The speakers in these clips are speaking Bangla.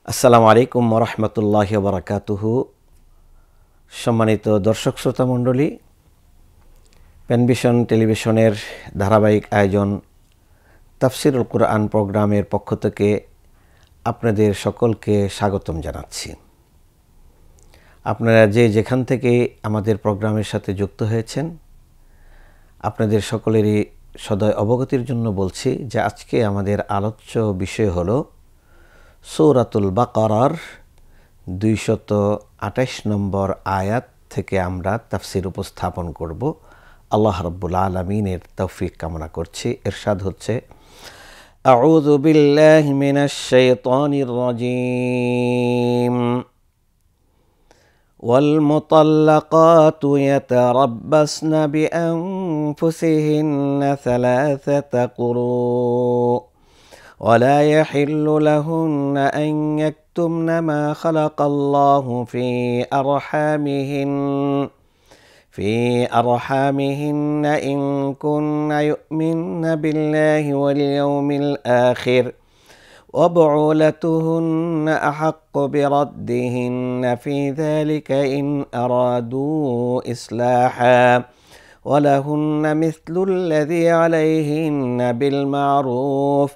আসসালামু আলাইকুম ওরহমতুল্লাহি ওয়া বারাকাতুহু। সম্মানিত দর্শক শ্রোতা মণ্ডলী, পেনভিশন টেলিভিশনের ধারাবাহিক আয়োজন তাফসিরুল কুরআন প্রোগ্রামের পক্ষ থেকে আপনাদের সকলকে স্বাগতম জানাচ্ছি। আপনারা যেখান থেকে আমাদের প্রোগ্রামের সাথে যুক্ত হয়েছেন, আপনাদের সকলেরই সদয় অবগতির জন্য বলছি যে আজকে আমাদের আলোচ্য বিষয় হলো সূরাতুল বাকারার 228 নম্বর আয়াত থেকে আমরা তাফসির উপস্থাপন করব। আল্লাহ রাব্বুল আলামিনের তৌফিক কামনা করছি। ইরশাদ হচ্ছে, আউযু বিল্লাহি মিনাশ শাইতানির রাজীম। والمطلقات يتربصن بأنفسهن ثلاثة قروء ولا يحل لهن أن يكتمن ما خلق الله في أرحامهن إن كن يؤمن بالله واليوم الآخر وبعولتهن أحق بردهن في ذلك إن أرادوا إصلاحا ولهن مثل الذي عليهن بالمعروف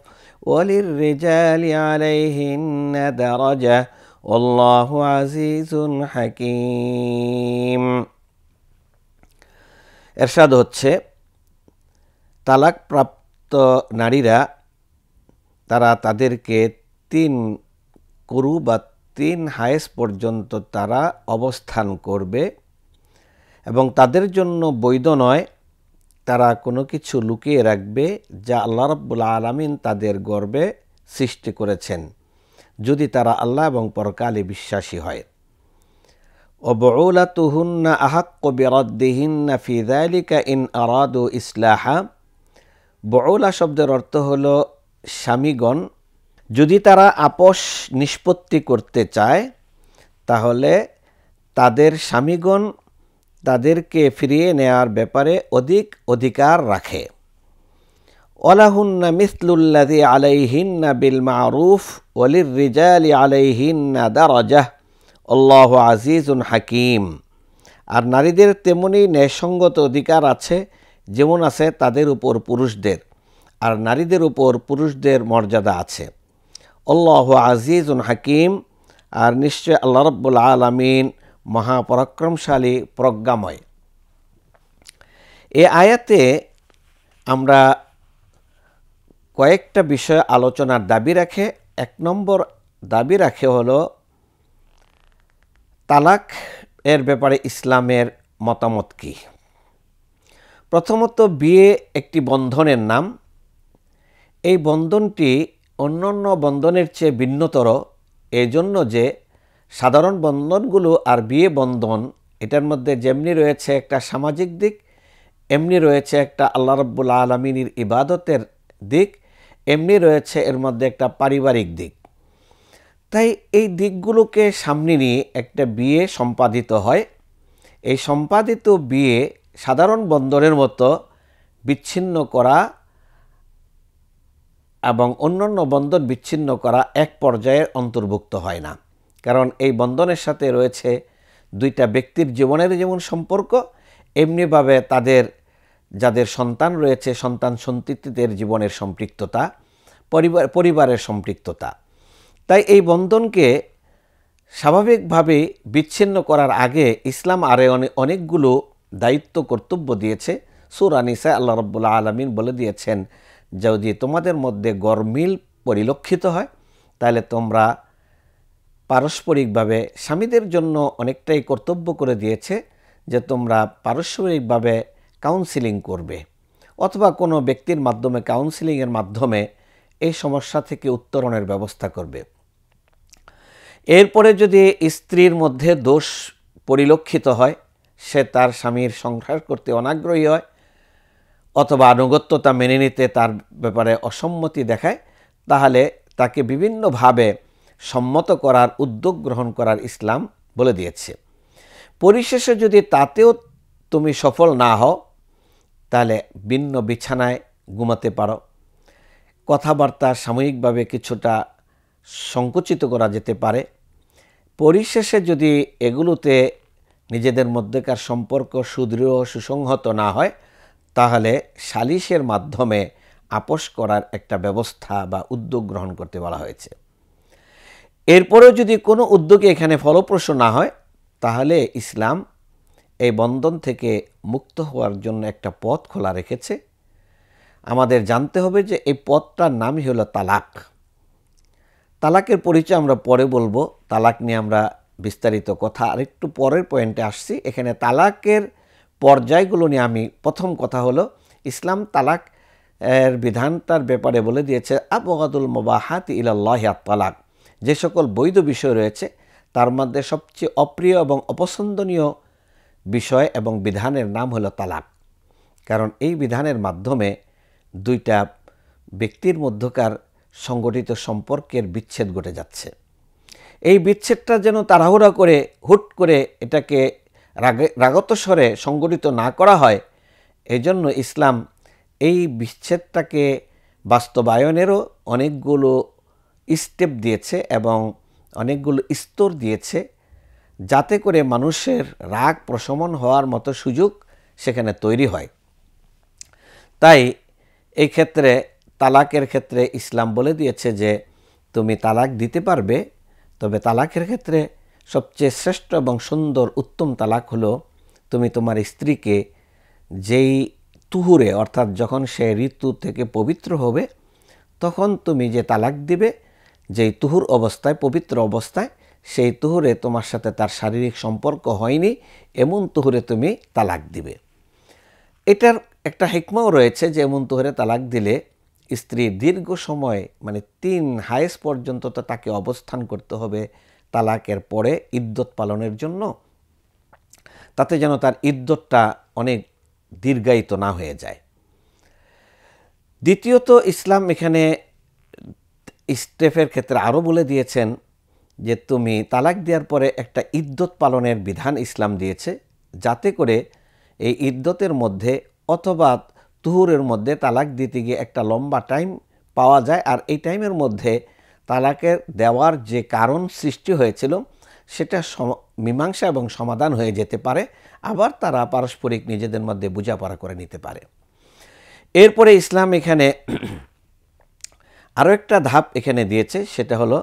وللرجال عليهن درجة والله عزيز حكيم। এরশাদ হচ্ছে, তালাকপ্রাপ্ত নারীরা তারা তাদেরকে 3 কুরু বা 3 হায়েস পর্যন্ত তারা অবস্থান করবে এবং তাদের জন্য বৈধ নয় তারা কোনো কিছু লুকিয়ে রাখবে যা আল্লাহ রাব্বুল আলামিন তাদের গর্বে সৃষ্টি করেছেন, যদি তারা আল্লাহ এবং পরকালে বিশ্বাসী হয়। ওয়াবউলাতুহুন্না আহাক্কু বিরাদ্দিহিন্না ফি যালিকা ইন আরাদু ইসলাহা। বউলা শব্দের অর্থ হলো স্বামীগণ। যদি তারা আপোষ নিষ্পত্তি করতে চায় তাহলে তাদের স্বামীগণ তাদেরকে ফিরিয়ে নেওয়ার ব্যাপারে অধিকার রাখে। ওয়ালাহুন্না মিসলুল্লাযী আলাইহিন্না বিল মা'রুফ ওয়ালিররিজালি আলাইহিন্না দারাজাহ আল্লাহু আজিজুন হাকীম। আর নারীদের তেমনি ন্যায়সঙ্গত অধিকার আছে যেমন আছে তাদের উপর পুরুষদের, আর নারীদের উপর পুরুষদের মর্যাদা আছে। আল্লাহু আজিজুন হাকীম, আর নিশ্চয় আল্লাহ রাব্বুল আলামিন মহাপরাক্রমশালী প্রজ্ঞাময়। এই আয়াতে আমরা কয়েকটা বিষয় আলোচনার দাবি রাখে। 1 নম্বর দাবি রাখে হলো তালাক এর ব্যাপারে ইসলামের মতামত কি। প্রথমত, বিয়ে একটি বন্ধনের নাম। এই বন্ধনটি অন্যান্য বন্ধনের চেয়ে ভিন্নতর এজন্য যে সাধারণ বন্ধনগুলো আর বিয়ে বন্ধন এটার মধ্যে যেমনি রয়েছে একটা সামাজিক দিক, এমনি রয়েছে একটা আল্লাহ রাব্বুল আলামিনের ইবাদতের দিক, এমনি রয়েছে এর মধ্যে একটা পারিবারিক দিক। তাই এই দিকগুলোকে সামনে নিয়ে একটা বিয়ে সম্পাদিত হয়। এই সম্পাদিত বিয়ে সাধারণ বন্ধনের মতো বিচ্ছিন্ন করা এবং অন্যান্য বন্ধন বিচ্ছিন্ন করা এক পর্যায়ের অন্তর্ভুক্ত হয় না, কারণ এই বন্ধনের সাথে রয়েছে 2টা ব্যক্তির জীবনের যেমন সম্পর্ক, এমনিভাবে যাদের সন্তান রয়েছে সন্তান সন্ততিদের জীবনের সম্পৃক্ততা, পরিবারের সম্পৃক্ততা। তাই এই বন্ধনকে স্বাভাবিকভাবে বিচ্ছিন্ন করার আগে ইসলাম আরে অনেকগুলো দায়িত্ব কর্তব্য দিয়েছে। সূরা নিসা আল্লাহ রাব্বুল আলামিন বলে দিয়েছেন, যদি তোমাদের মধ্যে গরমিল পরিলক্ষিত হয় তাহলে তোমরা পারস্পরিকভাবে, স্বামীদের জন্য অনেকটাই কর্তব্য করে দিয়েছে যে তোমরা পারস্পরিকভাবে কাউন্সিলিং করবে অথবা কোনো ব্যক্তির মাধ্যমে কাউন্সিলিংয়ের মাধ্যমে এই সমস্যা থেকে উত্তরণের ব্যবস্থা করবে। এরপরে যদি স্ত্রীর মধ্যে দোষ পরিলক্ষিত হয়, সে তার স্বামীর সংসার করতে অনাগ্রহী হয় অথবা আনুগত্যতা মেনে নিতে তার ব্যাপারে অসম্মতি দেখায়, তাহলে তাকে বিভিন্নভাবে সম্মত করার উদ্যোগ গ্রহণ করার ইসলাম বলে দিয়েছে। পরিশেষে যদি তাতেও তুমি সফল না হও তাহলে ভিন্ন বিছানায় ঘুমাতে পারো, কথাবার্তা সাময়িকভাবে কিছুটা সংকুচিত করা যেতে পারে। পরিশেষে যদি এগুলোতে নিজেদের মধ্যেকার সম্পর্ক সুদৃঢ় সুসংহত না হয়, তাহলে সালিশের মাধ্যমে আপোস করার একটা ব্যবস্থা বা উদ্যোগ গ্রহণ করতে বলা হয়েছে। এরপরেও যদি কোনো উদ্যোগে এখানে ফলপ্রসূ না হয়, তাহলে ইসলাম এই বন্ধন থেকে মুক্ত হওয়ার জন্য একটা পথ খোলা রেখেছে। আমাদের জানতে হবে যে এই পথটার নামই হলো তালাক। তালাকের পরিচয় আমরা পরে বলবো। তালাক নিয়ে আমরা বিস্তারিত কথা আরেকটু পরের পয়েন্টে আসছি। এখানে তালাকের পর্যায়গুলো নিয়ে আমি প্রথম কথা হলো, ইসলাম তালাক এর বিধানটার ব্যাপারে বলে দিয়েছে আবগাদুল মুবাহাতি ইলাল্লাহি আত-তালাক। যে সকল বৈধ বিষয় রয়েছে তার মধ্যে সবচেয়ে অপ্রিয় এবং অপছন্দনীয় বিষয় এবং বিধানের নাম হলো তালাক। কারণ এই বিধানের মাধ্যমে দুইটা ব্যক্তির মধ্যকার সংগঠিত সম্পর্কের বিচ্ছেদ ঘটে যাচ্ছে। এই বিচ্ছেদটা যেন তাড়াহুড়া করে হুট করে এটাকে রাগত স্বরে সংগঠিত না করা হয়, এজন্য ইসলাম এই বিচ্ছেদটাকে বাস্তবায়নেরও অনেকগুলো স্টেপ দিয়েছে এবং অনেকগুলো স্তর দিয়েছে, যাতে করে মানুষের রাগ প্রশমন হওয়ার মতো সুযোগ সেখানে তৈরি হয়। তাই এই ক্ষেত্রে তালাকের ক্ষেত্রে ইসলাম বলে দিয়েছে যে তুমি তালাক দিতে পারবে, তবে তালাকের ক্ষেত্রে সবচেয়ে শ্রেষ্ঠ এবং সুন্দর উত্তম তালাক হলো তুমি তোমার স্ত্রীকে যেই তুহুরে, অর্থাৎ যখন সে ঋতু থেকে পবিত্র হবে তখন তুমি যে তালাক দিবে, যেই তুহুর অবস্থায়, পবিত্র অবস্থায়, সেই তুহুরে তোমার সাথে তার শারীরিক সম্পর্ক হয়নি এমন তুহুরে তুমি তালাক দিবে। এটার একটা হিকমাও রয়েছে যে এমন তুহুরে তালাক দিলে স্ত্রী দীর্ঘ সময়, মানে 3 হায়েস পর্যন্ত তো তাকে অবস্থান করতে হবে তালাকের পরে ইদ্যত পালনের জন্য, তাতে যেন তার ইদ্যতটা অনেক দীর্ঘায়িত না হয়ে যায়। দ্বিতীয়ত ইসলাম এখানে স্টেপের ক্ষেত্রে আরও বলে দিয়েছেন যে তুমি তালাক দেওয়ার পরে একটা ইদ্যত পালনের বিধান ইসলাম দিয়েছে, যাতে করে এই ইদ্যতের মধ্যে অথবা তুহুরের মধ্যে তালাক দিতে গিয়ে একটা লম্বা টাইম পাওয়া যায়, আর এই টাইমের মধ্যে তালাকের দেওয়ার যে কারণ সৃষ্টি হয়েছিল সেটা মীমাংসা এবং সমাধান হয়ে যেতে পারে, আবার তারা পারস্পরিক নিজেদের মধ্যে বোঝাপড়া করে নিতে পারে। এরপরে ইসলাম এখানে আরও একটা ধাপ এখানে দিয়েছে, সেটা হলো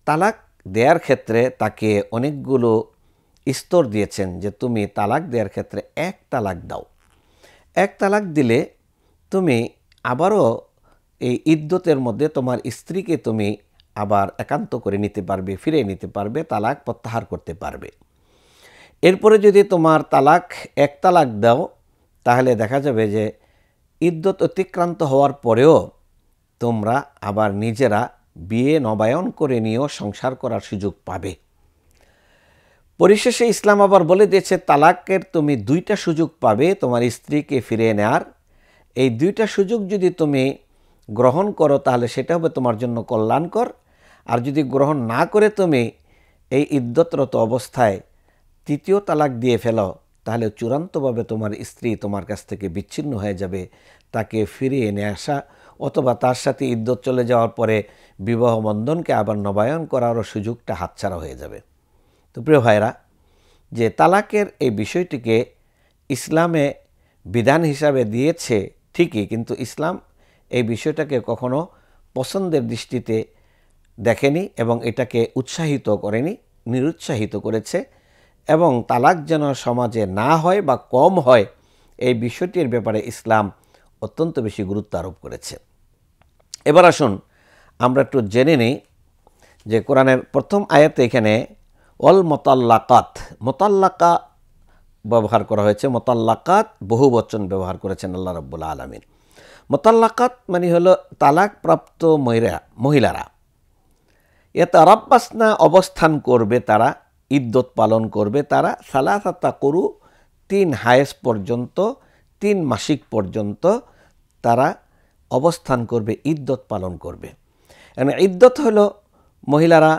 তালাক দেওয়ার ক্ষেত্রে তাকে অনেকগুলো স্তর দিয়েছেন যে তুমি তালাক দেওয়ার ক্ষেত্রে 1 তালাক দাও। 1 তালাক দিলে তুমি আবারও এই ইদ্যতের মধ্যে তোমার স্ত্রীকে তুমি আবার একান্ত করে নিতে পারবে, ফিরে নিতে পারবে, তালাক প্রত্যাহার করতে পারবে। এরপরে যদি তোমার তালাক 1 তালাক দাও, তাহলে দেখা যাবে যে ইদ্যত অতিক্রান্ত হওয়ার পরেও তোমরা আবার নিজেরা বিয়ে নবায়ন করে নিয়েও সংসার করার সুযোগ পাবে। পরিশেষে ইসলাম আবার বলে দিয়েছে তালাকের তুমি 2টা সুযোগ পাবে তোমার স্ত্রীকে ফিরিয়ে নেওয়ার। এই 2টা সুযোগ যদি তুমি গ্রহণ করো তাহলে সেটা হবে তোমার জন্য কল্যাণকর, আর যদি গ্রহণ না করে তুমি এই ইদ্যতরত অবস্থায় 3য় তালাক দিয়ে ফেলো, তাহলে চূড়ান্তভাবে তোমার স্ত্রী তোমার কাছ থেকে বিচ্ছিন্ন হয়ে যাবে। তাকে ফিরিয়ে নিয়ে আসা অথবা তার সাথে ইদ্যত চলে যাওয়ার পরে বিবাহ বন্ধনকে আবার নবায়ন করারও সুযোগটা হাতছাড়া হয়ে যাবে। তো প্রিয় ভাইরা, যে তালাকের এই বিষয়টিকে ইসলামে বিধান হিসাবে দিয়েছে ঠিকই, কিন্তু ইসলাম এই বিষয়টাকে কখনো পছন্দের দৃষ্টিতে দেখেনি এবং এটাকে উৎসাহিত করেনি, নিরুৎসাহিত করেছে। এবং তালাক যেন সমাজে না হয় বা কম হয়, এই বিষয়টির ব্যাপারে ইসলাম অত্যন্ত বেশি গুরুত্ব আরোপ করেছে। এবার আসুন আমরা একটু জেনে নিই যে কোরআনের প্রথম আয়াতে এখানে অল মোতাল্লাকাত, মোতাল্লাকা ব্যবহার করা হয়েছে। মোতাল্লাকাত বহু বচন ব্যবহার করেছেন আল্লাহ রাব্বুল আলামিন। মোতাল্লাকাত মানে হলো তালাকপ্রাপ্ত মহিলারা, ইয়াতারাব্বাসনা অবস্থান করবে তারা, ইদ্যত পালন করবে তারা, সালাসাতা কুরু 3 হায়েস পর্যন্ত, 3 মাসিক পর্যন্ত তারা অবস্থান করবে, ইদ্যত পালন করবে। মানে ইদ্যত হলো মহিলারা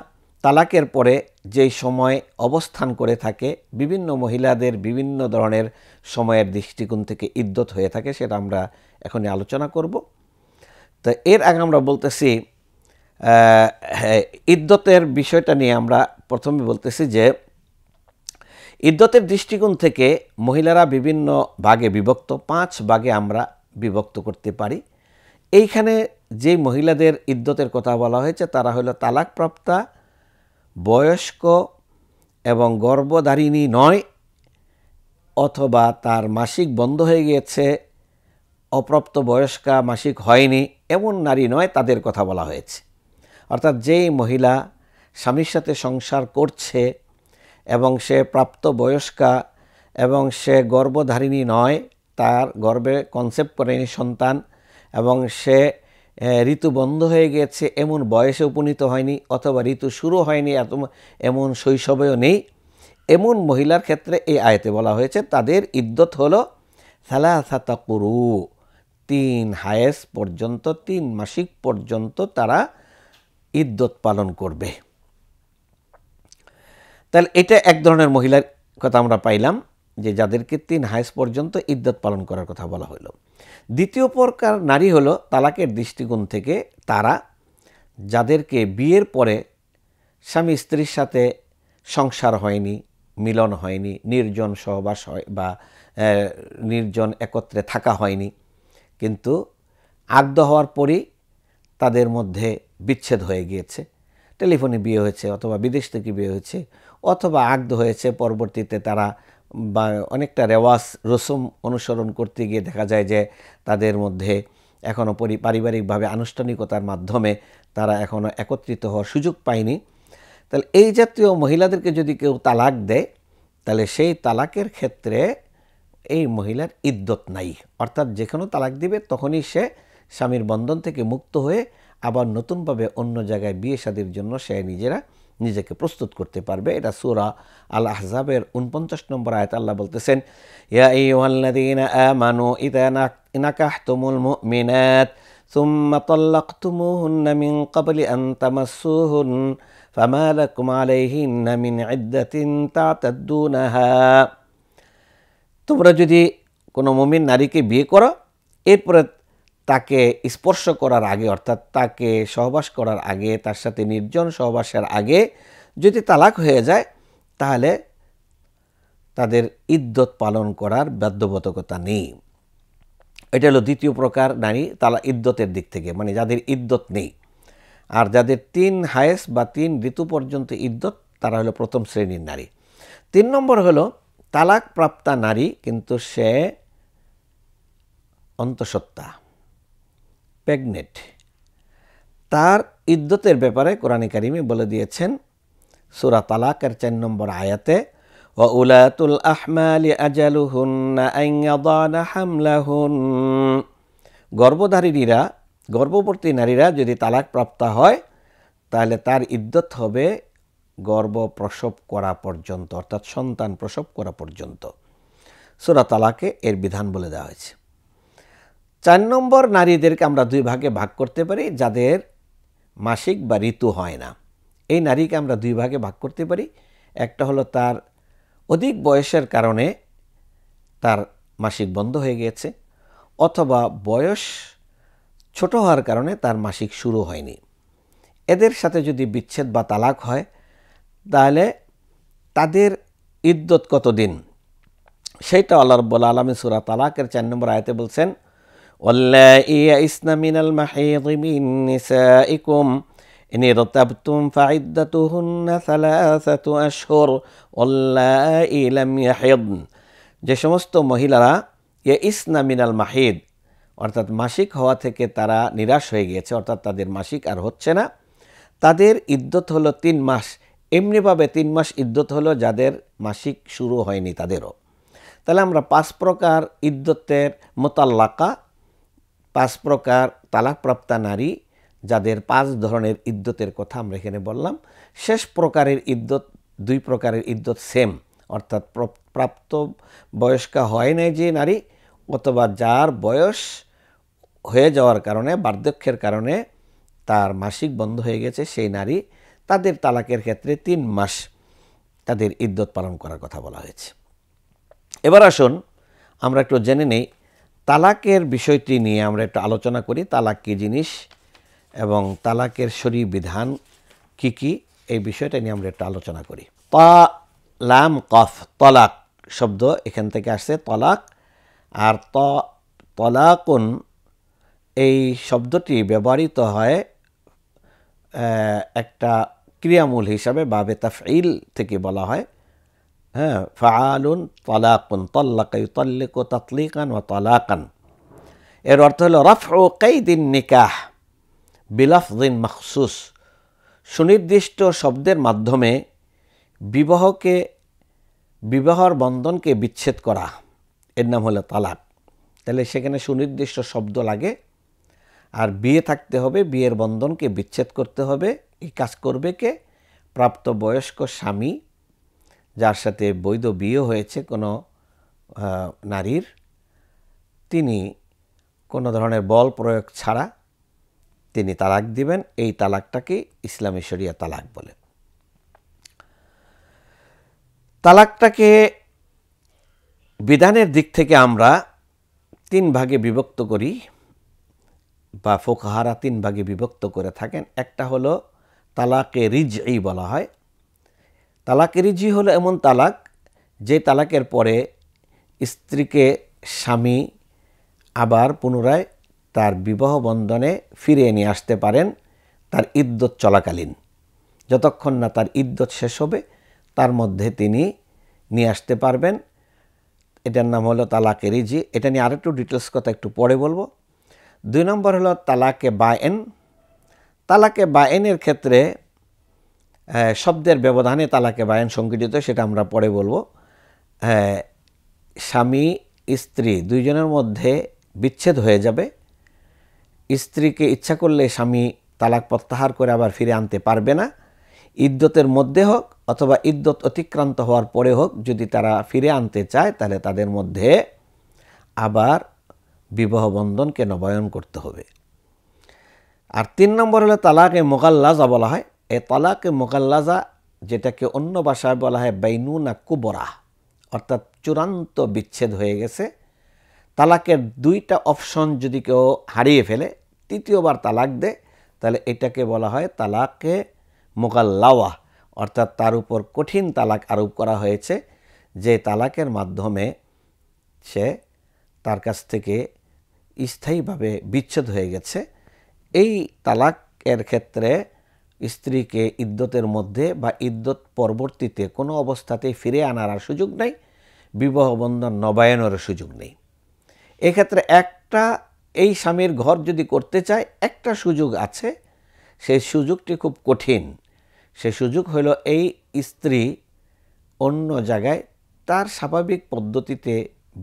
তালাকের পরে যেই সময় অবস্থান করে থাকে, বিভিন্ন মহিলাদের বিভিন্ন ধরনের সময়ের দৃষ্টিকোণ থেকে ইদ্যত হয়ে থাকে, সেটা আমরা এখনই আলোচনা করব। তো এর আগে আমরা বলতেছি ইদ্যতের বিষয়টা নিয়ে আমরা প্রথমে বলতেছি যে ইদ্যতের দৃষ্টিকোণ থেকে মহিলারা বিভিন্ন ভাগে বিভক্ত, 5 ভাগে আমরা বিভক্ত করতে পারি। এইখানে যে মহিলাদের ইদ্যতের কথা বলা হয়েছে তারা হলো তালাকপ্রাপ্তা, বয়স্ক এবং গর্ভধারিণী নয়, অথবা তার মাসিক বন্ধ হয়ে গিয়েছে, অপ্রাপ্ত বয়স্কা, মাসিক হয়নি এমন নারী নয়, তাদের কথা বলা হয়েছে। অর্থাৎ যেই মহিলা স্বামীর সাথে সংসার করছে এবং সে প্রাপ্ত বয়স্কা এবং সে গর্ভধারিণী নয়, তার গর্ভে কনসেপ্ট করেনি সন্তান, এবং সে ঋতু বন্ধ হয়ে গিয়েছে এমন বয়সে উপনীত হয়নি, অথবা ঋতু শুরু হয়নি এমন শৈশবেও নেই, এমন মহিলার ক্ষেত্রে এই আয়াতে বলা হয়েছে তাদের ইদ্যত হলো সালাসাতা কুরু, 3 হায়েস পর্যন্ত, 3 মাসিক পর্যন্ত তারা ইদ্যত পালন করবে। তাহলে এটা এক ধরনের মহিলার কথা আমরা পাইলাম যে যাদেরকে 3 হায়েস পর্যন্ত ইদ্যত পালন করার কথা বলা হলো। দ্বিতীয় প্রকার নারী হলো তালাকের দৃষ্টিকোণ থেকে তারা যাদেরকে বিয়ের পরে স্বামী স্ত্রীর সাথে সংসার হয়নি, মিলন হয়নি, নির্জন সহবাস হয় বা নির্জন একত্রে থাকা হয়নি, কিন্তু আগ্ধ হওয়ার পরই তাদের মধ্যে বিচ্ছেদ হয়ে গিয়েছে, টেলিফোনে বিয়ে হয়েছে অথবা বিদেশ থেকে বিয়ে হয়েছে, অথবা আগ্ধ হয়েছে, পরবর্তীতে তারা বা অনেকটা রেওয়াজ রসম অনুসরণ করতে গিয়ে দেখা যায় যে তাদের মধ্যে এখনও পারিবারিকভাবে আনুষ্ঠানিকতার মাধ্যমে তারা এখনও একত্রিত হওয়ার সুযোগ পায়নি। তাহলে এই জাতীয় মহিলাদেরকে যদি কেউ তালাক দেয়, তাহলে সেই তালাকের ক্ষেত্রে এই মহিলার ইদ্যত নাই। অর্থাৎ যেখানে তালাক দিবে তখনই সে স্বামীর বন্ধন থেকে মুক্ত হয়ে আবার নতুনভাবে অন্য জায়গায় বিয়ে শাদীর জন্য সে নিজেকে প্রস্তুত করতে পারবে। এটা সূরা আল আহজাবের 49 নম্বর আয়াতে আল্লাহ বলতেছেন, ইয়া আইয়ুহাল্লাযীনা আমানু ইযা নাকাহতুমুল মুমিনাত সুম্মা তাল্লাকতুমুহুন্না মিন ক্বাবলি আন তামাসসুহুন ফামা লাকুম আলাইহিন্না মিন ইদ্দাতিন তা'তাদ্দুনাহা। তোমরা যদি কোনো মুমিন নারীকে বিয়ে করো, এরপরে তাকে স্পর্শ করার আগে, অর্থাৎ তাকে সহবাস করার আগে, তার সাথে নির্জন সহবাসের আগে যদি তালাক হয়ে যায়, তাহলে তাদের ইদ্যত পালন করার বাধ্যবাধকতা নেই। এটা হলো দ্বিতীয় প্রকার নারী ইদ্যতের দিক থেকে, মানে যাদের ইদ্যত নেই। আর যাদের 3 হায়েস বা 3 ঋতু পর্যন্ত ইদ্যত, তারা হলো প্রথম শ্রেণীর নারী। 3 নম্বর হলো তালাক প্রাপ্তা নারী, কিন্তু সে অন্তঃসত্ত্বা, প্রেগনেন্ট। তার ইদ্যতের ব্যাপারে কোরআনে কারিমে বলে দিয়েছেন সূরা তালাকের 4 নম্বর আয়াতে, ওয়া উলাতুল আহমালি আজালুহুন্না আন ইয়াদানা হামলাহুন। গর্ভবতী নারীরা যদি তালাক প্রাপ্ত হয়, তাহলে তার ইদ্যত হবে গর্ভ প্রসব করা পর্যন্ত, অর্থাৎ সন্তান প্রসব করা পর্যন্ত। সূরা তালাকে এর বিধান বলে দেওয়া হয়েছে। 4 নম্বর নারীদেরকে আমরা 2 ভাগে ভাগ করতে পারি, যাদের মাসিক বা ঋতু হয় না। এই নারীকে আমরা 2 ভাগে ভাগ করতে পারি। একটা হলো তার অধিক বয়সের কারণে তার মাসিক বন্ধ হয়ে গিয়েছে, অথবা বয়স ছোট হওয়ার কারণে তার মাসিক শুরু হয়নি। এদের সাথে যদি বিচ্ছেদ বা তালাক হয়, তাহলে তাদের ইদ্যত কতদিন সেইটা আল্লাহ রাব্বুল আলামিন সূরা তালাকের 4 নম্বর আয়াতে বলছেন, ওয়াল্লাঈ ইয়াইসনা মিনাল মাহিদ মিন নিসাইকুম ইন ইরতাবতুম ফাইদ্দাতুহুন্না সালাসাতু আশহুর ওয়াল্লাঈ লাম ইয়াহিদ। যে সমস্ত মহিলারা ইয়াইসনা মিনাল মাহিদ, অর্থাৎ মাসিক হওয়া থেকে তারা নিরাশ হয়ে গিয়েছে, অর্থাৎ তাদের মাসিক আর হচ্ছে না, তাদের ইদ্যত হলো 3 মাস। এমনিভাবে 3 মাস ইদ্যত হলো যাদের মাসিক শুরু হয়নি তাদেরও। তাহলে আমরা 5 প্রকার ইদ্যতের মোতাল্লাকা, 5 প্রকার তালাকপ্রাপ্তা নারী, যাদের 5 ধরনের ইদ্যতের কথা আমরা এখানে বললাম। শেষ প্রকারের ইদ্যত, 2 প্রকারের ইদ্যত সেম, অর্থাৎ প্রাপ্ত বয়স্কা হয় নাই যে নারী, অথবা যার বয়স হয়ে যাওয়ার কারণে, বার্ধক্যের কারণে তার মাসিক বন্ধ হয়ে গেছে, সেই নারী, তাদের তালাকের ক্ষেত্রে 3 মাস তাদের ইদ্যত পালন করার কথা বলা হয়েছে। এবার আসুন আমরা একটু জেনে নেই তালাকের বিষয়টি নিয়ে আমরা একটু আলোচনা করি। তালাক কী জিনিস, এবং তালাকের শরঈ বিধান কি কি, এই বিষয়টা নিয়ে আমরা একটু আলোচনা করি। তা লাম কফ তলাক শব্দ এখান থেকে আসছে, তলাক। আর তলাকুন এই শব্দটি ব্যবহৃত হয় একটা ক্রিয়ামূল হিসাবে, বাবে তাফঈল থেকে বলা হয়। হ্যাঁ, ফাআলুন তলাকুন, তল্লাকা ইউতাল্লিকু তাতলিকান ওয়া তলাকান। এর অর্থ হলো রাফউ কাইদিন নিকাহ বিলাফযিন মাখসুস, সুনির্দিষ্ট শব্দের মাধ্যমে বিবাহর বন্ধনকে বিচ্ছেদ করা, এর নাম হলো তালাক। তাহলে সেখানে সুনির্দিষ্ট শব্দ লাগে, আর বিয়ে থাকতে হবে, বিয়ের বন্ধনকে বিচ্ছেদ করতে হবে। এই কাজ করবে কে? প্রাপ্তবয়স্ক স্বামী, যার সাথে বৈধ বিয়ে হয়েছে কোনো নারীর, তিনি কোনো ধরনের বল প্রয়োগ ছাড়া তিনি তালাক দিবেন। এই তালাকটাকে ইসলামী শরিয়া তালাক বলে। তালাকটাকে বিধানের দিক থেকে আমরা 3 ভাগে বিভক্ত করি, বা ফুকাহারা 3 ভাগে বিভক্ত করে থাকেন। একটা হলো তালাকে রিজঈ বলা হয়। তালাকে রিজঈ হলো এমন তালাক যে তালাকের পরে স্ত্রীকে স্বামী আবার পুনরায় তার বিবাহ বন্ধনে ফিরিয়ে নিয়ে আসতে পারেন তার ইদ্যত চলাকালীন। যতক্ষণ না তার ইদ্যত শেষ হবে তার মধ্যে তিনি নিয়ে আসতে পারবেন। এটার নাম হলো তালাকে রিজঈ। এটা নিয়ে আরেকটু ডিটেলস কথা একটু পরে বলবো। 2 নম্বর হলো তালাকে বায়েন। তালাকে বায়েনের ক্ষেত্রে শব্দের ব্যবধানে তালাকে বায়েন সংঘটিত, সেটা আমরা পরে বলবো। স্বামী স্ত্রী দুইজনের মধ্যে বিচ্ছেদ হয়ে যাবে। স্ত্রীকে ইচ্ছা করলে স্বামী তালাক প্রত্যাহার করে আবার ফিরে আনতে পারবে না। ইদ্যতের মধ্যে হোক অথবা ইদ্যত অতিক্রান্ত হওয়ার পরে হোক, যদি তারা ফিরে আনতে চায় তাহলে তাদের মধ্যে আবার বিবাহ বন্ধনকে নবায়ন করতে হবে। আর 3 নম্বর হলো তালাকে মুগাল্লাজা বলা হয়। এই তালাকে মুগাল্লাজা, যেটাকে অন্য ভাষায় বলা হয় বাইনুনা কুবরা, অর্থাৎ চূড়ান্ত বিচ্ছেদ হয়ে গেছে। তালাকের 2টা অপশন যদি কেউ হারিয়ে ফেলে, তৃতীয়বার তালাক দেয়, তাহলে এটাকে বলা হয় তালাকে মুগাল্লাওয়া, অর্থাৎ তার উপর কঠিন তালাক আরোপ করা হয়েছে, যে তালাকের মাধ্যমে সে তার কাছ থেকে স্থায়ীভাবে বিচ্ছেদ হয়ে গেছে। এই তালাকের ক্ষেত্রে স্ত্রীকে ইদ্যতের মধ্যে বা ইদ্যত পরবর্তীতে কোনো অবস্থাতেই ফিরে আনার আর সুযোগ নেই, বিবাহ বন্ধন নবায়নের সুযোগ নেই। এক্ষেত্রে এই স্বামীর ঘর যদি করতে চায়, একটা সুযোগ আছে, সেই সুযোগটি খুব কঠিন। সে সুযোগ হলো এই স্ত্রী অন্য জায়গায় তার স্বাভাবিক পদ্ধতিতে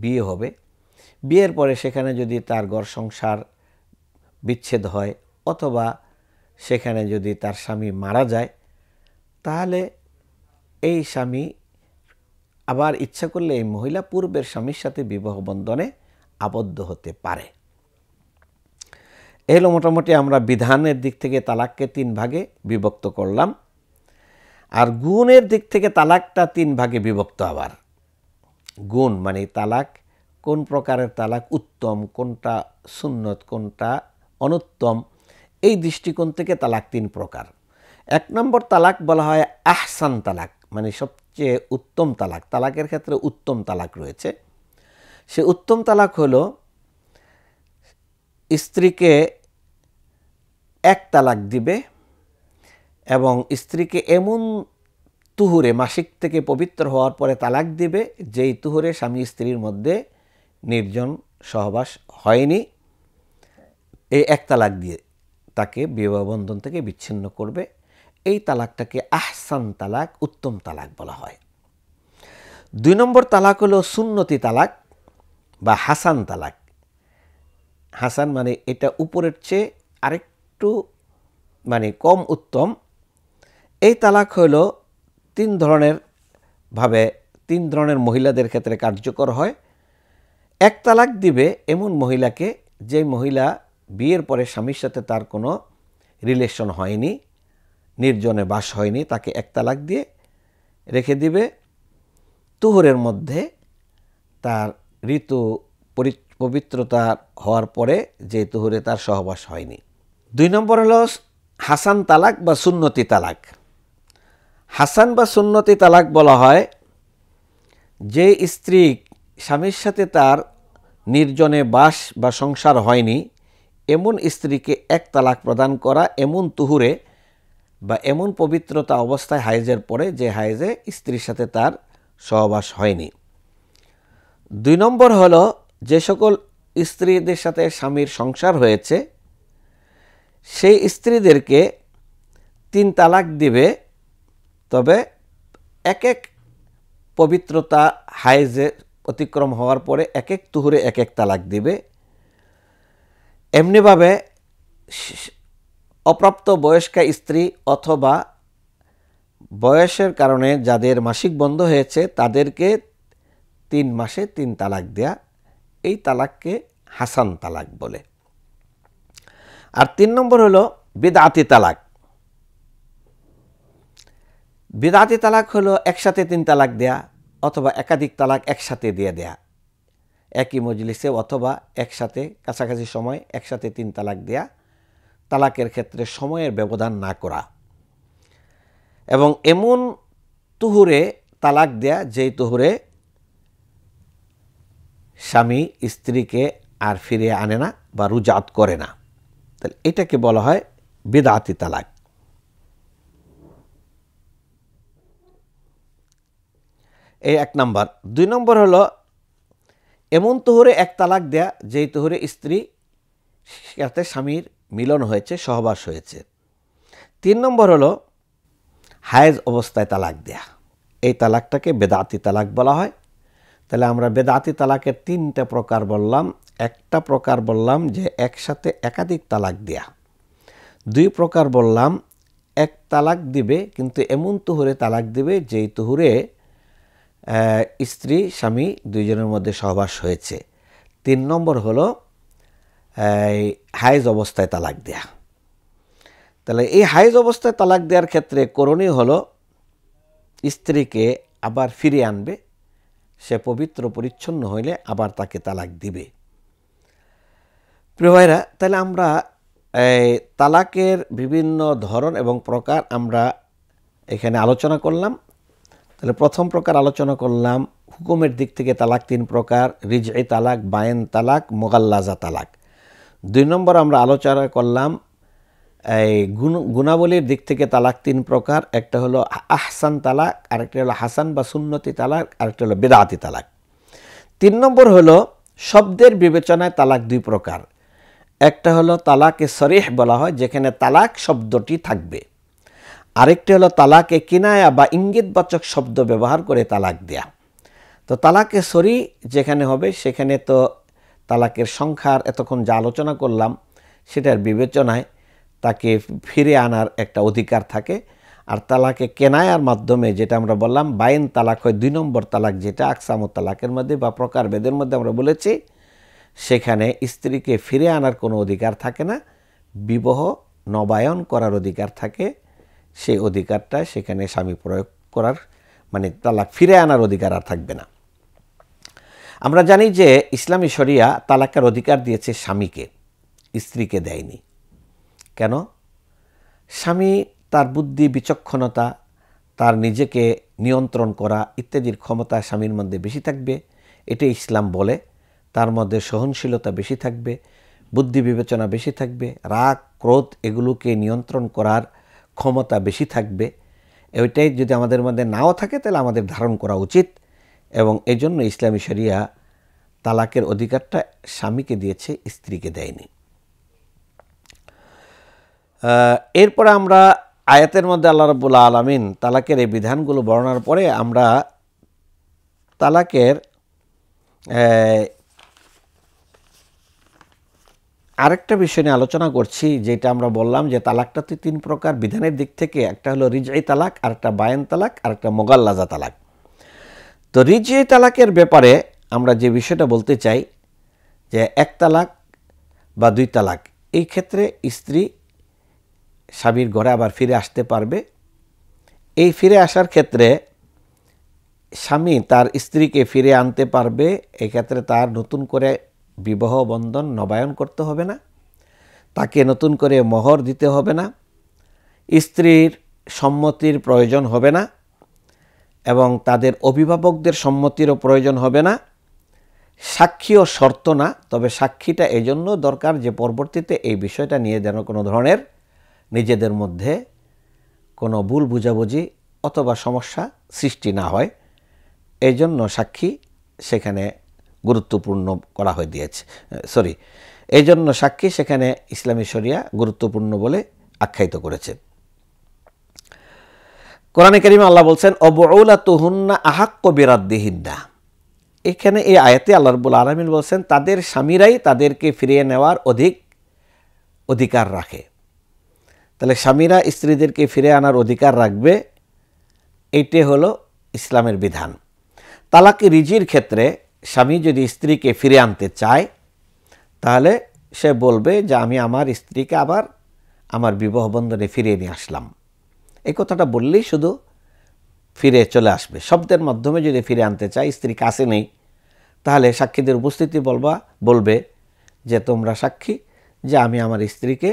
বিয়ে হবে, বিয়ের পরে সেখানে যদি তার ঘর সংসার বিচ্ছেদ হয় অথবা সেখানে যদি তার স্বামী মারা যায়, তাহলে এই স্বামী আবার ইচ্ছা করলে এই মহিলা পূর্বের স্বামীর সাথে বিবাহ বন্ধনে আবদ্ধ হতে পারে। এগুলো মোটামুটি আমরা বিধানের দিক থেকে তালাককে 3 ভাগে বিভক্ত করলাম। আর গুণের দিক থেকে তালাকটা 3 ভাগে বিভক্ত। আবার গুণ মানে তালাক, কোন প্রকারের তালাক উত্তম, কোনটা সুন্নত, কোনটা অনুত্তম, এই দৃষ্টিকোণ থেকে তালাক 3 প্রকার। 1 নম্বর তালাক বলা হয় আহসান তালাক, মানে সবচেয়ে উত্তম তালাক। তালাকের ক্ষেত্রে উত্তম তালাক রয়েছে। সে উত্তম তালাক হলো স্ত্রীকে 1 তালাক দিবে এবং স্ত্রীকে এমন তুহুরে, মাসিক থেকে পবিত্র হওয়ার পরে তালাক দিবে যেই তুহুরে স্বামী স্ত্রীর মধ্যে নির্জন সহবাস হয়নি। এই 1 তালাক দিয়ে তাকে বিবাহ বন্ধন থেকে বিচ্ছিন্ন করবে। এই তালাকটাকে আহসান তালাক, উত্তম তালাক বলা হয়। 2 নম্বর তালাক হলো সুন্নতি তালাক বা হাসান তালাক। হাসান মানে এটা উপরের চেয়ে আরেকটু মানে কম উত্তম। এই তালাক হলো 3 ধরনের মহিলাদের ক্ষেত্রে কার্যকর হয়। 1 তালাক দিবে এমন মহিলাকে, যে মহিলা বিয়ের পরে স্বামীর সাথে তার কোনো রিলেশন হয়নি, নির্জনে বাস হয়নি, তাকে 1 তালাক দিয়ে রেখে দিবে তুহরের মধ্যে, তার ঋতু পবিত্রতা হওয়ার পরে যে তুহরে তার সহবাস হয়নি। 2 নম্বর হলো হাসান তালাক বা সুন্নতি তালাক। হাসান বা সুন্নতি তালাক বলা হয় যে স্ত্রী স্বামীর সাথে তার নির্জনে বাস বা সংসার হয়নি এমন স্ত্রীকে এক তালাক প্রদান করা এমন তুহুরে বা এমন পবিত্রতা অবস্থায় হায়েজের পরে যে হায়েজে স্ত্রীর সাথে তার সহবাস হয়নি। 2 নম্বর হলো যে সকল স্ত্রীদের সাথে স্বামীর সংসার হয়েছে সেই স্ত্রীদেরকে 3 তালাক দিবে, তবে এক এক পবিত্রতা হায়েজে অতিক্রম হওয়ার পরে এক এক তুহুরে এক এক তালাক দিবে। এমনিভাবে অপ্রাপ্ত বয়স্কা স্ত্রী অথবা বয়সের কারণে যাদের মাসিক বন্ধ হয়েছে তাদেরকে 3 মাসে 3 তালাক দেয়া, এই তালাককে হাসান তালাক বলে। আর 3 নম্বর হলো বিদআতি তালাক। বিদআতি তালাক হলো একসাথে 3 তালাক দেয়া অথবা একাধিক তালাক একসাথে দিয়ে দেয়া, একই মজলিসে অথবা একসাথে কাছাকাছি সময় একসাথে 3 তালাক দেয়া, তালাকের ক্ষেত্রে সময়ের ব্যবধান না করা এবং এমন তুহুরে তালাক দেয়া যেই তুহুরে স্বামী স্ত্রীকে আর ফিরিয়ে আনে না বা রুজাত করে না, তাহলে এটাকে বলা হয় বিদআতি তালাক। এই 1 নম্বর। 2 নম্বর হলো এমন তুহুরে এক তালাক দেয়া যেই তুহুরে স্ত্রী সাথে স্বামীর মিলন হয়েছে, সহবাস হয়েছে। 3 নম্বর হলো হায়েজ অবস্থায় তালাক দেয়া, এই তালাকটাকে বেদাতি তালাক বলা হয়। তাহলে আমরা বেদাতি তালাকের 3টা প্রকার বললাম। একটা প্রকার বললাম যে একসাথে একাধিক তালাক দেয়া, 2 প্রকার বললাম এক তালাক দিবে কিন্তু এমন তুহুরে তালাক দিবে যেই তুহুরে স্ত্রী স্বামী দুইজনের মধ্যে সহবাস হয়েছে। 3 নম্বর হলো হায়েজ অবস্থায় তালাক দেয়া। তাহলে এই হায়েজ অবস্থায় তালাক দেওয়ার ক্ষেত্রে করণীয় হলো স্ত্রীকে আবার ফিরিয়ে আনবে, সে পবিত্র পরিচ্ছন্ন হইলে আবার তাকে তালাক দিবে। প্রিয় ভাইরা, তাহলে আমরা তালাকের বিভিন্ন ধরন এবং প্রকার আমরা এখানে আলোচনা করলাম। তাহলে প্রথম প্রকার আলোচনা করলাম হুকুমের দিক থেকে তালাক 3 প্রকার, রিজঈ তালাক, বায়েন তালাক, মুগাল্লাজা তালাক। 2 নম্বর আমরা আলোচনা করলাম এই গুণাবলীর দিক থেকে তালাক 3 প্রকার, একটা হলো আহসান তালাক, আরেকটা হলো হাসান বা সুন্নতি তালাক, আরেকটা হলো বিদআতি তালাক। 3 নম্বর হলো শব্দের বিবেচনায় তালাক 2 প্রকার, একটা হলো তালাকে সরিহ বলা হয় যেখানে তালাক শব্দটি থাকবে, আরেকটি হলো তালাকে কিনায়া বা ইঙ্গিতবাচক শব্দ ব্যবহার করে তালাক দেয়া। তো তালাকে সরি যেখানে হবে সেখানে তো তালাকের সংখ্যার এতক্ষণ যা আলোচনা করলাম সেটার বিবেচনায় তাকে ফিরে আনার একটা অধিকার থাকে। আর তালাকে কেনায়ার মাধ্যমে যেটা আমরা বললাম বায়েন তালাক হয় 2 নম্বর তালাক, যেটা আকসামুত তালাকের মধ্যে বা প্রকারভেদের মধ্যে আমরা বলেছি, সেখানে স্ত্রীকে ফিরে আনার কোনো অধিকার থাকে না, বিবাহ নবায়ন করার অধিকার থাকে। সেই অধিকারটা সেখানে স্বামী প্রয়োগ করার মানে তালাক ফিরে আনার অধিকার আর থাকবে না। আমরা জানি যে ইসলামী শরিয়া তালাকের অধিকার দিয়েছে স্বামীকে, স্ত্রীকে দেয়নি। কেন? স্বামী তার বুদ্ধি, বিচক্ষণতা, তার নিজেকে নিয়ন্ত্রণ করা ইত্যাদির ক্ষমতা স্বামীর মধ্যে বেশি থাকবে, এটা ইসলাম বলে। তার মধ্যে সহনশীলতা বেশি থাকবে, বুদ্ধি বিবেচনা বেশি থাকবে, রাগ ক্রোধ এগুলোকে নিয়ন্ত্রণ করার ক্ষমতা বেশি থাকবে। ওইটাই যদি আমাদের মধ্যে নাও থাকে তাহলে আমাদের ধারণ করা উচিত। এবং এই জন্য ইসলামী শরিয়া তালাকের অধিকারটা স্বামীকে দিয়েছে, স্ত্রীকে দেয়নি। এরপরে আমরা আয়াতের মধ্যে আল্লাহ রাব্বুল আলামিন তালাকের এই বিধানগুলো বর্ণনার পরে আমরা তালাকের আরেকটা বিষয় নিয়ে আলোচনা করছি, যেটা আমরা বললাম যে তালাকটা তো 3 প্রকার বিধানের দিক থেকে, একটা হলো রিজঈ তালাক, আরেকটা বায়েন তালাক, আরেকটা মুগাল্লাজা তালাক। তো রিজঈ তালাকের ব্যাপারে আমরা যে বিষয়টা বলতে চাই যে 1 তালাক বা 2 তালাক, এই ক্ষেত্রে স্ত্রী স্বামীর ঘরে আবার ফিরে আসতে পারবে। এই ফিরে আসার ক্ষেত্রে স্বামী তার স্ত্রীকে ফিরে আনতে পারবে, এক্ষেত্রে তার নতুন করে বিবাহ বন্ধন নবায়ন করতে হবে না। তাকে নতুন করে মোহর দিতে হবে না, স্ত্রীর সম্মতির প্রয়োজন হবে না এবং তাদের অভিভাবকদের সম্মতিরও প্রয়োজন হবে না। সাক্ষীও শর্ত না, তবে সাক্ষীটা এজন্য দরকার যে পরবর্তীতে এই বিষয়টা নিয়ে যেন কোনো ধরনের নিজেদের মধ্যে কোনো ভুল বুঝাবুঝি অথবা সমস্যা সৃষ্টি না হয়, এই জন্য সাক্ষী সেখানে গুরুত্বপূর্ণ করা হয়ে দিয়েছে। এই জন্য সাক্ষী সেখানে ইসলামী শরিয়া গুরুত্বপূর্ণ বলে আখ্যায়িত করেছে। কোরআনে কারিমে আল্লাহ বলছেন অবউলাতুহুন্না আহাক্কু বিরাদ্দিহিন্না। এখানে এই আয়াতে আল্লাহ রাব্বুল আলামিন বলছেন তাদের স্বামীরাই তাদেরকে ফিরিয়ে নেওয়ার অধিকার রাখে। তাহলে স্বামীরা স্ত্রীদেরকে ফিরে আনার অধিকার রাখবে, এইটাই হলো ইসলামের বিধান। তালাক রিজির ক্ষেত্রে স্বামী যদি স্ত্রীকে ফিরে আনতে চায় তাহলে সে বলবে যে আমি আমার স্ত্রীকে আবার আমার বিবাহ বন্ধনে ফিরিয়ে নিয়ে আসলাম। এই কথাটা বললেই শুধু ফিরে চলে আসবে। শব্দের মাধ্যমে যদি ফিরে আনতে চায়, স্ত্রী কাছে নেই, তাহলে সাক্ষীদের উপস্থিতি বলবে যে তোমরা সাক্ষী যে আমি আমার স্ত্রীকে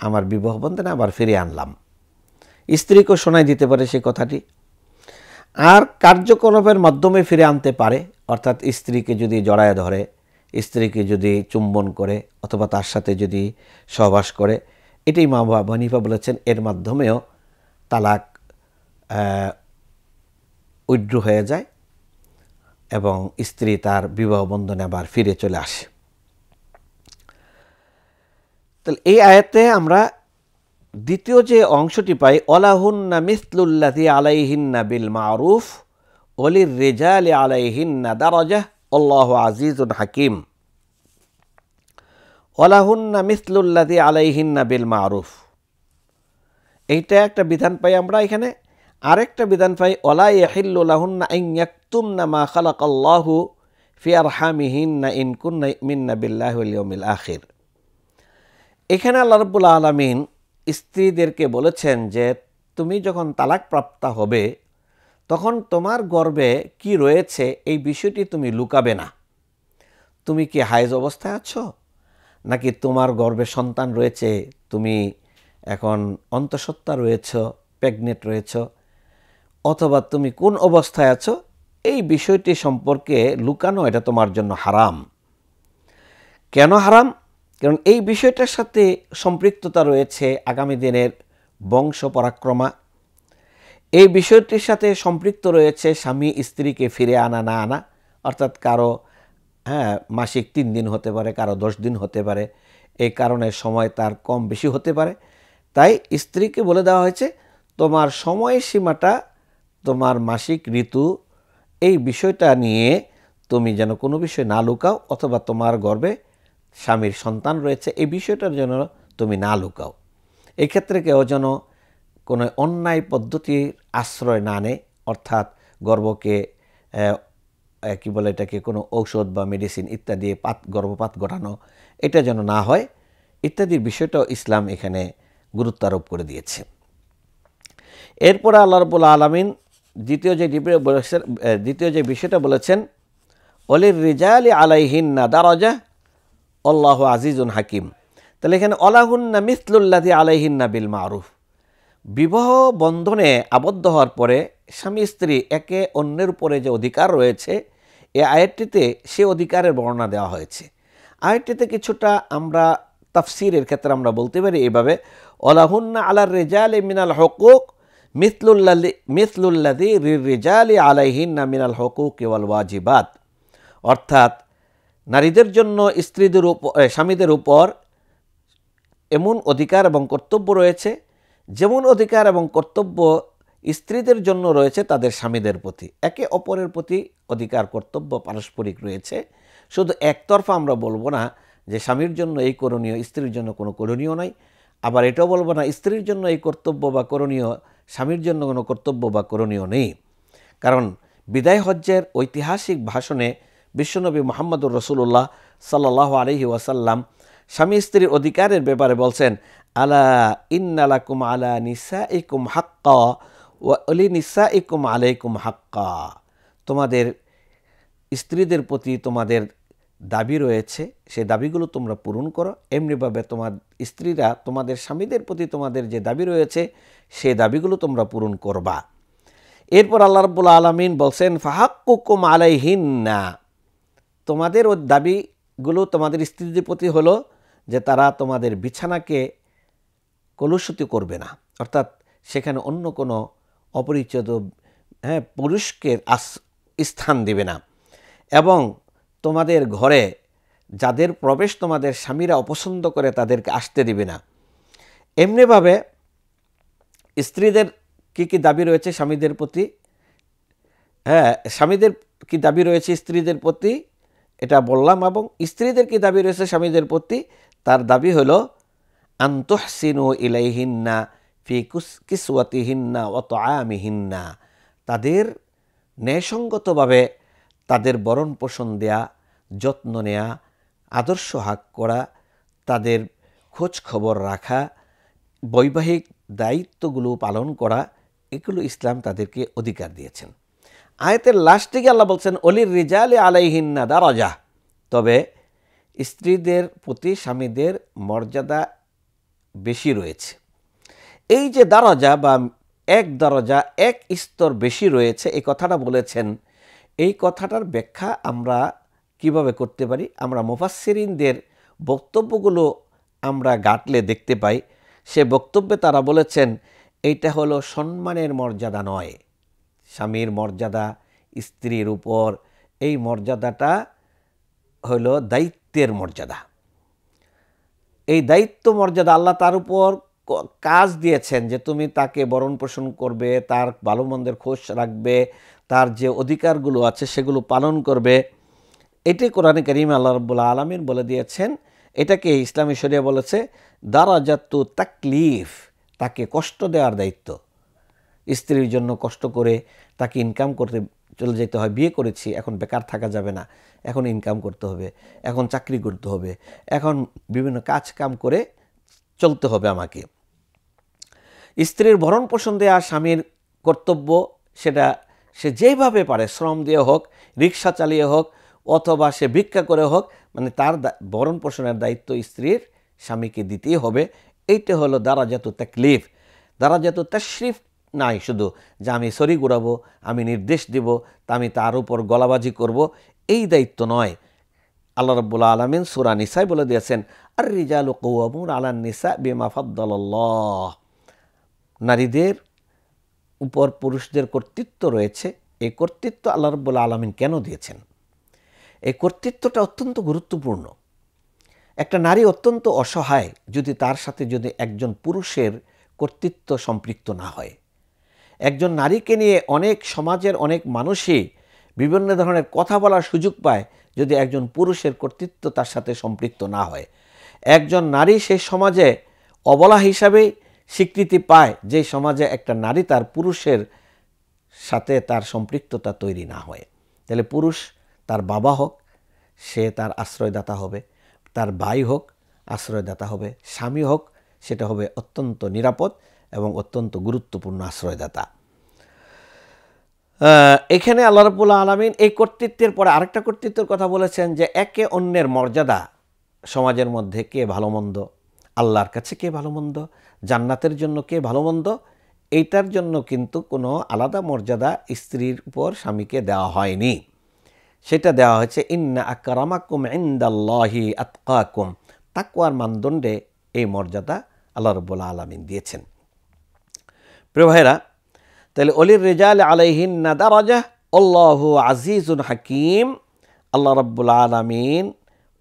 আমার বিবাহ বন্ধনে আবার ফিরিয়ে আনলাম। স্ত্রীকেও শোনাই দিতে পারে সেই কথাটি। আর কার্যকলাপের মাধ্যমে ফিরে আনতে পারে, অর্থাৎ স্ত্রীকে যদি জড়ায় ধরে, স্ত্রীকে যদি চুম্বন করে অথবা তার সাথে যদি সহবাস করে, এটাই মা আবু হানিফা বলেছেন এর মাধ্যমেও তালাক উইথড্র হয়ে যায় এবং স্ত্রী তার বিবাহ বন্ধনে আবার ফিরে চলে আসে। তাহলে এই আয়াতে আমরা দ্বিতীয় যে অংশটি পাই ওয়ালাহুন্না মিসলুল্লাযী আলাইহিন্না বিল মারুফ ওয়ালির রিজালি আলাইহিন্না দারাজাহ আল্লাহু আজিজুন হাকিম। ওয়ালাহুন্না মিসলুল্লাযী আলাইহিন্না বিল মারুফ, এইটা একটা বিধান পাই আমরা এখানে। আরেকটা বিধান পাই ওয়ালা ইয়াহিল্লু লাহুন্না আন ইয়াকতুমনা মা খালাকাল্লাহু ফি আরহামিহিন্না ইন কুননা ইউমিননা বিল্লাহি ওয়াল ইয়াউমিল আখির। এখানে আল্লাহ রাব্বুল আলামিন স্ত্রীদেরকে বলেছেন যে তুমি যখন তালাক প্রাপ্তা হবে তখন তোমার গর্ভে কি রয়েছে এই বিষয়টি তুমি লুকাবে না। তুমি কি হায়েজ অবস্থায় আছো, নাকি তোমার গর্ভে সন্তান রয়েছে, তুমি এখন অন্তঃসত্ত্বা রয়েছ, প্রেগনেন্ট রয়েছ, অথবা তুমি কোন অবস্থায় আছো, এই বিষয়টি সম্পর্কে লুকানো এটা তোমার জন্য হারাম। কেন হারাম? কারণ এই বিষয়টার সাথে সম্পৃক্ততা রয়েছে আগামী দিনের বংশ পরাক্রমা। এই বিষয়টির সাথে সম্পৃক্ত রয়েছে স্বামী স্ত্রীকে ফিরে আনা না আনা, অর্থাৎ কারো মাসিক 3 দিন হতে পারে, কারো 10 দিন হতে পারে, এই কারণে সময় তার কম বেশি হতে পারে। তাই স্ত্রীকে বলে দেওয়া হয়েছে তোমার সময়সীমাটা, তোমার মাসিক ঋতু, এই বিষয়টা নিয়ে তুমি যেন কোনো বিষয় না লুকাও, অথবা তোমার গর্ভে স্বামীর সন্তান রয়েছে এই বিষয়টার জন্য তুমি না লুকাও। এক্ষেত্রে কেউ যেন কোনো অন্যায় পদ্ধতির আশ্রয় না নেয়, অর্থাৎ গর্ভকে কি বলে এটাকে কোনো ঔষধ বা মেডিসিন ইত্যাদি গর্ভপাত ঘটানো, এটা যেন না হয় ইত্যাদির বিষয়টাও ইসলাম এখানে গুরুত্ব আরোপ করে দিয়েছে। এরপরে আল্লাহ রাব্বুল আলামিন দ্বিতীয় যে বিষয়টা বলেছেন ওয়ালির রিজালি আলাইহিন্না দারাজাহ আল্লাহু আজিজুন হাকিম। তাহলে এখানে ওয়ালাহুন্না মিসলুল্লাযী আলাইহিন্না বিল মারুফ, বিবাহ বন্ধনে আবদ্ধ হওয়ার পরে স্বামী স্ত্রী একে অন্যের উপরে যে অধিকার রয়েছে এই আয়াতটিতে সে অধিকারের বর্ণনা দেওয়া হয়েছে। আয়াতটিতে কিছুটা আমরা তাফসীরের ক্ষেত্রে আমরা বলতে পারি এইভাবে ওয়ালাহুন্না আলার রিজালি মিনাল হুকুক মিসলুল্লাযী লিররিজালি আলাইহিন্না মিনাল হুকুক ওয়াল ওয়াজিবাত, অর্থাৎ নারীদের জন্য স্বামীদের উপর এমন অধিকার এবং কর্তব্য রয়েছে যেমন অধিকার এবং কর্তব্য স্ত্রীদের জন্য রয়েছে তাদের স্বামীদের প্রতি। একে অপরের প্রতি অধিকার কর্তব্য পারস্পরিক রয়েছে। শুধু একতরফা আমরা বলবো না যে স্বামীর জন্য এই করণীয়, স্ত্রীর জন্য কোনো করণীয় নাই, আবার এটাও বলবো না স্ত্রীর জন্য এই কর্তব্য বা করণীয়, স্বামীর জন্য কোনো কর্তব্য বা করণীয় নেই। কারণ বিদায় হজ্জের ঐতিহাসিক ভাষণে বিশ্বনবী মুহাম্মদুর রাসূলুল্লাহ সাল্লাল্লাহু আলাইহি ওয়াসাল্লাম স্বামী স্ত্রীর অধিকারের ব্যাপারে বলছেন আলা ইন্না লাকুম আলা নিসাইকুম হাক্কা ওয়া লিনিসাইকুম আলাইকুম হাক্কা, তোমাদের স্ত্রীদের প্রতি তোমাদের দাবি রয়েছে সেই দাবিগুলো তোমরা পূরণ করো। এমনিভাবে তোমার স্ত্রীরা তোমাদের স্বামীদের প্রতি তোমাদের যে দাবি রয়েছে সেই দাবিগুলো তোমরা পূরণ করবা। এরপর আল্লাহ রাব্বুল আলামিন বলছেন ফাহাক্কুকুম আলাইহিন্না, তোমাদের ওই দাবিগুলো তোমাদের স্ত্রীদের প্রতি হলো যে তারা তোমাদের বিছানাকে কলুষিত করবে না, অর্থাৎ সেখানে অন্য কোনো অপরিচিত পুরুষকে স্থান দিবে না, এবং তোমাদের ঘরে যাদের প্রবেশ তোমাদের স্বামীরা অপছন্দ করে তাদেরকে আসতে দিবে না। এমনিভাবে স্ত্রীদের কি কি দাবি রয়েছে স্বামীদের প্রতি, স্বামীদের কি দাবি রয়েছে স্ত্রীদের প্রতি এটা বললাম, এবং স্ত্রীদের কি দাবি রয়েছে স্বামীদের প্রতি, তার দাবি হলো আনতুহসিনু ইলাইহিন্না ফি কিসওয়াতিহিন্না ওয়া তুআমিহিন্না, তাদের ন্যায়সঙ্গতভাবে তাদের বরণ পোষণ দেয়া, যত্ন নেয়া, আদর্শ হাক করা, তাদের খোঁজ খবর রাখা, বৈবাহিক দায়িত্বগুলো পালন করা, এগুলো ইসলাম তাদেরকে অধিকার দিয়েছেন। আয়াতের লাস্টে গিয়ে আল্লাহ বলছেন অলির রিজালি আলাইহিন্না দারাজা, তবে স্ত্রীদের প্রতি স্বামীদের মর্যাদা বেশি রয়েছে। এই যে দারাজা বা এক দরজা এক স্তর বেশি রয়েছে এই কথাটা বলেছেন, এই কথাটার ব্যাখ্যা আমরা কিভাবে করতে পারি? আমরা মুফাসসিরিনদের বক্তব্যগুলো আমরা ঘাটলে দেখতে পাই, সে বক্তব্যে তারা বলেছেন এইটা হলো সম্মানের মর্যাদা নয়, স্বামীর মর্যাদা স্ত্রীর উপর, এই মর্যাদাটা হলো দায়িত্বের মর্যাদা। এই দায়িত্ব মর্যাদা আল্লাহ তার উপর কাজ দিয়েছেন যে তুমি তাকে বরণ পোষণ করবে, তার ভালো মন্দের খোঁজ রাখবে, তার যে অধিকারগুলো আছে সেগুলো পালন করবে। এটি কোরআনে কারিমে আল্লাহ রাব্বুল আলামিন বলে দিয়েছেন। এটাকে ইসলামী শরিয়া বলেছে দারাজাতু তাকলিফ, তাকে কষ্ট দেওয়ার দায়িত্ব। স্ত্রীর জন্য কষ্ট করে তাকে ইনকাম করতে চলে যেতে হয়, বিয়ে করেছি এখন বেকার থাকা যাবে না, এখন ইনকাম করতে হবে, এখন চাকরি করতে হবে, এখন বিভিন্ন কাজ কাম করে চলতে হবে আমাকে। স্ত্রীর ভরণ পোষণ দেওয়া স্বামীর কর্তব্য, সেটা সে যেভাবে পারে শ্রম দিয়ে হোক, রিক্সা চালিয়ে হোক, অথবা সে ভিক্ষা করে হোক, মানে তার ভরণ পোষণের দায়িত্ব স্ত্রীর স্বামীকে দিতেই হবে। এইটা হলো দারাজাতু তাকলিফ। দারাজাতু তাশরিফ নাই শুধু যে আমি সরি ঘুরাবো, আমি নির্দেশ দিব, তা আমি তার উপর গলাবাজি করব, এই দায়িত্ব নয়। আল্লাহ রাব্বুল আলামিন সূরা নিসায় বলে দিয়েছেন আর রিজালু কাওয়ামুন আলান নিসা বিমা ফাদ্দালাল্লাহ, নারীদের উপর পুরুষদের কর্তৃত্ব রয়েছে। এই কর্তৃত্ব আল্লাহ রাব্বুল আলামিন কেন দিয়েছেন? এই কর্তৃত্বটা অত্যন্ত গুরুত্বপূর্ণ। একটা নারী অত্যন্ত অসহায় যদি তার সাথে যদি একজন পুরুষের কর্তৃত্ব সম্পৃক্ত না হয়। একজন নারীকে নিয়ে অনেক সমাজের অনেক মানুষই বিভিন্ন ধরনের কথা বলার সুযোগ পায় যদি একজন পুরুষের কর্তৃত্ব তার সাথে সম্পৃক্ত না হয়। একজন নারী সেই সমাজে অবলা হিসাবেই স্বীকৃতি পায় যে সমাজে একটা নারী তার পুরুষের সাথে তার সম্পৃক্ততা তৈরি না হয়। তাহলে পুরুষ তার বাবা হোক, সে তার আশ্রয়দাতা হবে, তার ভাই হোক আশ্রয়দাতা হবে, স্বামী হোক সেটা হবে অত্যন্ত নিরাপদ এবং অত্যন্ত গুরুত্বপূর্ণ আশ্রয়দাতা। এখানে আল্লাহ রাব্বুল আলামিন এই কর্তৃত্বের পরে আরেকটা কর্তৃত্বের কথা বলেছেন যে একে অন্যের মর্যাদা, সমাজের মধ্যে কে ভালো মন্দ, আল্লাহর কাছে কে ভালো মন্দ, জান্নাতের জন্য কে ভালো মন্দ, এইটার জন্য কিন্তু কোনো আলাদা মর্যাদা স্ত্রীর উপর স্বামীকে দেওয়া হয়নি। সেটা দেওয়া হয়েছে ইন্না আকরামাকুম ইনদাল্লাহি আতকাকুম, তাকওয়ার মানদণ্ডে এই মর্যাদা আল্লাহ রাব্বুল আলামিন দিয়েছেন। প্রিয় ভাইরা, তাহলে অলির রিজাল আলাইহিন্না দারাজা আল্লাহু আজিজুন হাকিম, আল্লাহ রাব্বুল আলামিন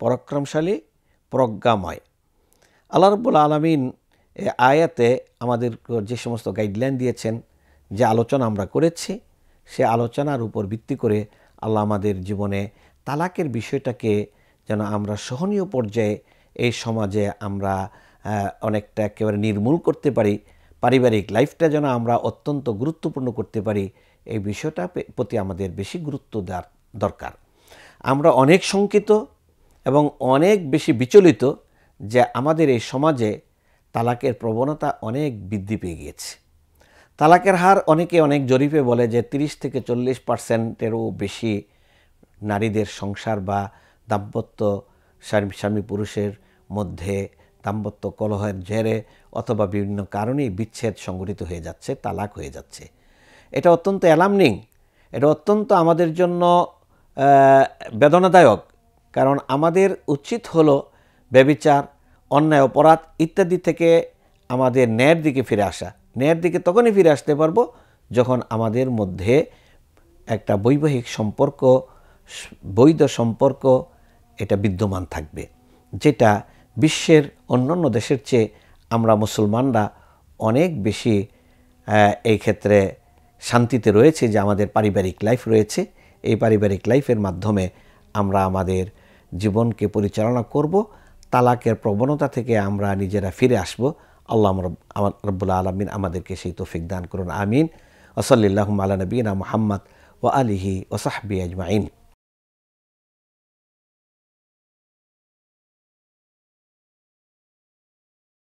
পরাক্রমশালী প্রজ্ঞাময়। আল্লাহ রাব্বুল আলামিন আয়াতে আমাদের যে সমস্ত গাইডলাইন দিয়েছেন, যে আলোচনা আমরা করেছি, সে আলোচনার উপর ভিত্তি করে আল্লাহ আমাদের জীবনে তালাকের বিষয়টাকে যেন আমরা সহনীয় পর্যায়ে এই সমাজে আমরা অনেকটা একেবারে নির্মূল করতে পারি, পারিবারিক লাইফটা যেন আমরা অত্যন্ত গুরুত্বপূর্ণ করতে পারি, এই বিষয়টা প্রতি আমাদের বেশি গুরুত্ব দেওয়ার দরকার। আমরা অনেক শঙ্কিত এবং অনেক বেশি বিচলিত যে আমাদের এই সমাজে তালাকের প্রবণতা অনেক বৃদ্ধি পেয়ে গিয়েছে। তালাকের হার অনেকে অনেক জরিপে বলে যে 30 থেকে 40%-এরও বেশি নারীদের সংসার বা দাম্পত্য স্বামী পুরুষের মধ্যে দাম্পত্য কলহের জেরে অথবা বিভিন্ন কারণেই বিচ্ছেদ সংঘটিত হয়ে যাচ্ছে, তালাক হয়ে যাচ্ছে। এটা অত্যন্ত অ্যালার্মিং, এটা অত্যন্ত আমাদের জন্য বেদনাদায়ক। কারণ আমাদের উচিত হলো ব্যভিচার, অন্যায়, অপরাধ ইত্যাদি থেকে আমাদের ন্যায়ের দিকে ফিরে আসা। ন্যায়ের দিকে তখনই ফিরে আসতে পারবো যখন আমাদের মধ্যে একটা বৈবাহিক সম্পর্ক, বৈধ সম্পর্ক এটা বিদ্যমান থাকবে, যেটা বিশ্বের অন্যান্য দেশের চেয়ে আমরা মুসলমানরা অনেক বেশি এই ক্ষেত্রে শান্তিতে রয়েছে, যে আমাদের পারিবারিক লাইফ রয়েছে। এই পারিবারিক লাইফের মাধ্যমে আমরা আমাদের জীবনকে পরিচালনা করব, তালাকের প্রবণতা থেকে আমরা নিজেরা ফিরে আসব। আল্লাহ রাব্বুল আলামিন আমাদেরকে সেই তৌফিক দান করুন, আমিন। ওয়া সাল্লাল্লাহু আলা নবিয়িনা মুহাম্মদ ওয়া আলিহি ওয়া সাহবিহি আজমাইন।